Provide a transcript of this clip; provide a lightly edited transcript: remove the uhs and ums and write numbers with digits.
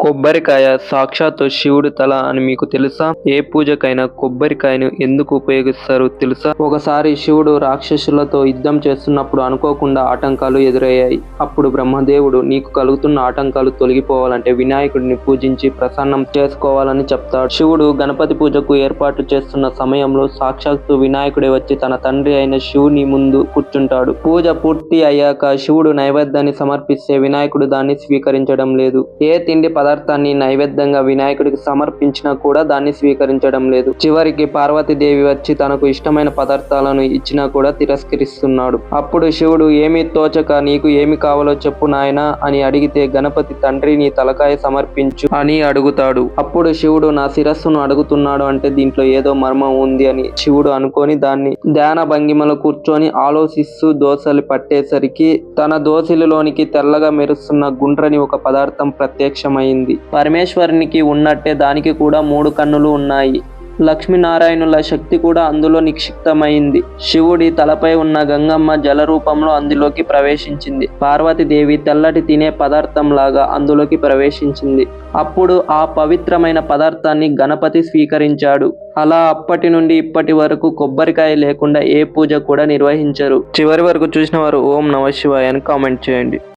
కొబ్బరికాయ సాక్షాత్తు శివుడి తల అని మీకు తెలుసా? ఏ పూజకైనా కొబ్బరికాయను ఎందుకు ఉపయోగిస్తారో తెలుసా? ఒకసారి శివుడు రాక్షసులతో యుద్ధం చేస్తున్నప్పుడు అనుకోకుండా ఆటంకాలు ఎదురయ్యాయి. అప్పుడు బ్రహ్మదేవుడు నీకు కలుగుతున్న ఆటంకాలు తొలగిపోవాలంటే వినాయకుడిని పూజించి ప్రసన్నం చేసుకోవాలని చెప్తాడు. శివుడు గణపతి పూజకు ఏర్పాటు చేస్తున్న సమయంలో సాక్షాత్తు వినాయకుడే వచ్చి తన తండ్రి అయిన శివుని ముందు కూర్చుంటాడు. పూజ పూర్తి అయ్యాక శివుడు నైవేద్యాన్ని సమర్పిస్తే వినాయకుడు దాన్ని స్వీకరించడం లేదు. ఏ తిండి పదార్థాన్ని నైవేద్యంగా వినాయకుడికి సమర్పించినా కూడా దాన్ని స్వీకరించడం లేదు. చివరికి పార్వతీదేవి వచ్చి తనకు ఇష్టమైన పదార్థాలను ఇచ్చినా కూడా తిరస్కరిస్తున్నాడు. అప్పుడు శివుడు ఏమీ తోచక నీకు ఏమి కావాలో చెప్పు నాయనా అని అడిగితే గణపతి తండ్రి నీ తలకాయ సమర్పించు అని అడుగుతాడు. అప్పుడు శివుడు నా శిరస్సును అడుగుతున్నాడు అంటే దీంట్లో ఏదో మర్మం ఉంది అని శివుడు అనుకొని దాన్ని ధ్యాన భంగిమలో కూర్చొని ఆలోచిస్తూ దోసలు పట్టేసరికి తన దోసిలిలోనికి తెల్లగా మెరుస్తున్న గుండ్రని ఒక పదార్థం ప్రత్యక్షమైంది. పరమేశ్వరునికి ఉన్నట్టే దానికి కూడా 3 కన్నులు ఉన్నాయి. లక్ష్మీనారాయణుల శక్తి కూడా అందులో నిక్షిప్తమైంది. శివుడి తలపై ఉన్న గంగమ్మ జల రూపంలో అందులోకి ప్రవేశించింది. పార్వతీదేవి తెల్లటి తినే పదార్థం లాగా అందులోకి ప్రవేశించింది. అప్పుడు ఆ పవిత్రమైన పదార్థాన్ని గణపతి స్వీకరించాడు. అలా అప్పటి నుండి ఇప్పటి వరకు కొబ్బరికాయ లేకుండా ఏ పూజ కూడా నిర్వహించరు. చివరి వరకు చూసిన వారు ఓం నమ శివాయ అని కామెంట్ చేయండి.